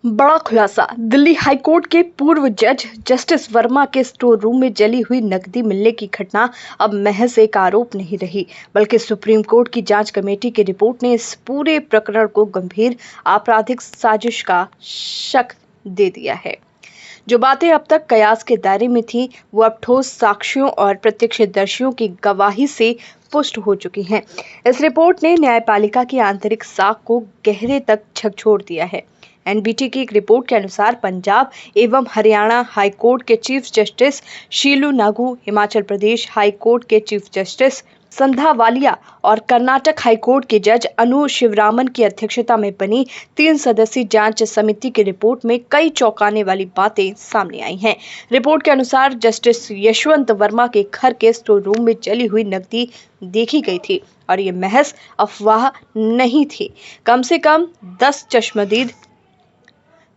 बड़ा खुलासा। दिल्ली हाईकोर्ट के पूर्व जज जस्टिस वर्मा के स्टोर रूम में जली हुई नकदी मिलने की घटना अब महज एक आरोप नहीं रही, बल्कि सुप्रीम कोर्ट की जांच कमेटी की रिपोर्ट ने इस पूरे प्रकरण को गंभीर आपराधिक साजिश का शक दे दिया है। जो बातें अब तक कयास के दायरे में थी, वो अब ठोस साक्ष्यों और प्रत्यक्षदर्शियों की गवाही से पुष्ट हो चुकी हैं। इस रिपोर्ट ने न्यायपालिका की आंतरिक साख को गहरे तक झकझोर दिया है। एनबीटी की एक रिपोर्ट के अनुसार पंजाब एवं हरियाणा हाईकोर्ट के chief justice शीलू Nagu, Himachal Pradesh high court के चीफ जस्टिस संध्या वालिया और कर्नाटक हाईकोर्ट के जज अनु शिवरामन की अध्यक्षता में बनी 3 सदस्यीय जांच समिति की रिपोर्ट में कई चौंकाने वाली बातें सामने आई हैं। रिपोर्ट के अनुसार जस्टिस यशवंत वर्मा के घर के स्टोर रूम में जली हुई नकदी देखी गई थी और ये महज अफवाह नहीं थी। कम से कम 10 चश्मदीद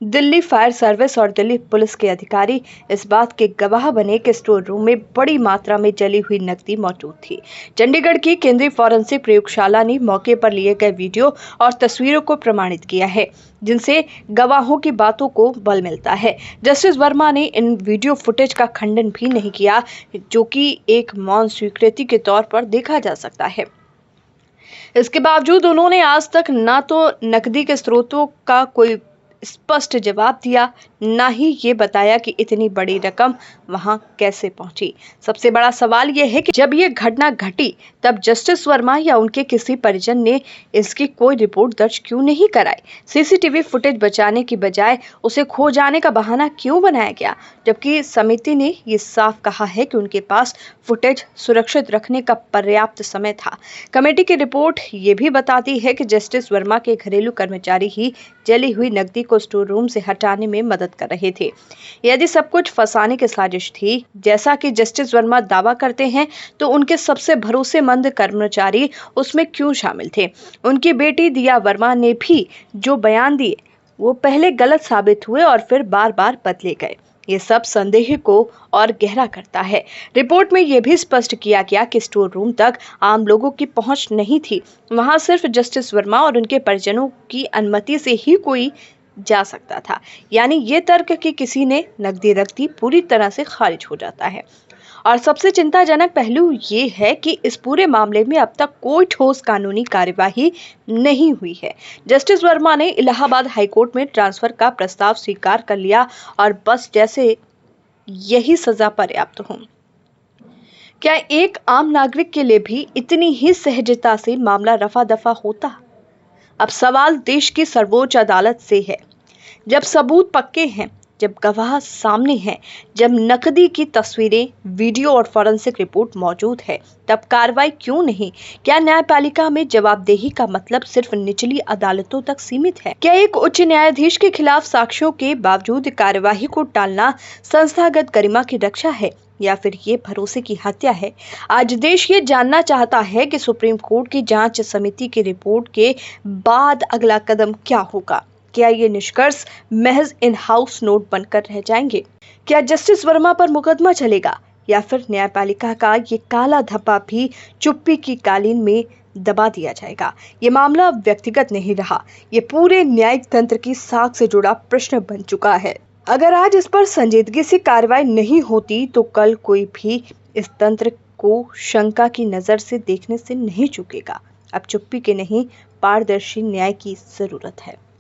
दिल्ली फायर सर्विस और दिल्ली पुलिस के अधिकारी इस बात के गवाह बने कि स्टोर रूम में बड़ी मात्रा में जली हुई नकदी मौजूद थी। चंडीगढ़ की केंद्रीय फॉरेंसिक प्रयोगशाला ने मौके पर लिए गए वीडियो और तस्वीरों को प्रमाणित किया है, जिनसे गवाहों की बातों को बल मिलता है। जस्टिस वर्मा ने इन वीडियो फुटेज का खंडन भी नहीं किया, जो कि एक मौन स्वीकृति के तौर पर देखा जा सकता है। इसके बावजूद उन्होंने आज तक ना तो नकदी के स्रोतों का कोई स्पष्ट जवाब दिया, ना ही ये बताया कि इतनी बड़ी रकम वहां कैसे पहुंची। सबसे बड़ा सवाल यह है कि जब ये घटना घटी, तब जस्टिस वर्मा या उनके किसी परिजन ने इसकी कोई रिपोर्ट दर्ज क्यों नहीं कराई? सीसीटीवी फुटेज बचाने की बजाय उसे खो जाने का बहाना क्यों बनाया गया? जबकि समिति ने ये साफ कहा है कि उनके पास फुटेज सुरक्षित रखने का पर्याप्त समय था। कमेटी की रिपोर्ट ये भी बताती है कि जस्टिस वर्मा के घरेलू कर्मचारी ही जली हुई नकदी को स्टोर रूम से हटाने में मदद कर रहे थे। यदि सब कुछ फंसाने की साजिश थी, जैसा कि जस्टिस वर्मा दावा करते हैं, तो उनके सबसे भरोसेमंद कर्मचारी उसमें क्यों शामिल थे? उनकी बेटी दिया वर्मा ने भी जो बयान दिए, वो पहले गलत साबित हुए और फिर बार-बार बदले गए। ये सब संदेह को और गहरा करता है। रिपोर्ट में यह भी स्पष्ट किया गया कि स्टोर रूम तक आम लोगों की पहुंच नहीं थी। वहां सिर्फ जस्टिस वर्मा और उनके परिजनों की अनुमति से ही कोई जा सकता था। यानी ये तर्क कि किसी ने नकदी रख दी पूरी तरह से खारिज हो जाता है। और सबसे चिंताजनक पहलू ये है कि इस पूरे मामले में अब तक कोई ठोस कानूनी कार्यवाही नहीं हुई है। जस्टिस वर्मा ने इलाहाबाद हाईकोर्ट में ट्रांसफर का प्रस्ताव स्वीकार कर लिया और बस जैसे यही सजा पर्याप्त हो। क्या एक आम नागरिक के लिए भी इतनी ही सहजता से मामला रफा दफा होता? अब सवाल देश की सर्वोच्च अदालत से है। जब सबूत पक्के हैं, जब गवाह सामने हैं, जब नकदी की तस्वीरें, वीडियो और फॉरेंसिक रिपोर्ट मौजूद है, तब कार्रवाई क्यों नहीं? क्या न्यायपालिका में जवाबदेही का मतलब सिर्फ निचली अदालतों तक सीमित है? क्या एक उच्च न्यायाधीश के खिलाफ साक्ष्यों के बावजूद कार्यवाही को टालना संस्थागत गरिमा की रक्षा है, या फिर ये भरोसे की हत्या है? आज देश ये जानना चाहता है कि सुप्रीम कोर्ट की जांच समिति की रिपोर्ट के बाद अगला कदम क्या होगा। क्या ये निष्कर्ष महज इन हाउस नोट बनकर रह जाएंगे? क्या जस्टिस वर्मा पर मुकदमा चलेगा, या फिर न्यायपालिका का ये काला धब्बा भी चुप्पी की कालीन में दबा दिया जाएगा? ये मामला व्यक्तिगत नहीं रहा, ये पूरे न्यायिक तंत्र की साख से जुड़ा प्रश्न बन चुका है। अगर आज इस पर संजीदगी से कार्रवाई नहीं होती, तो कल कोई भी इस तंत्र को शंका की नजर से देखने से नहीं चूकेगा। अब चुप्पी के नहीं, पारदर्शी न्याय की जरूरत है।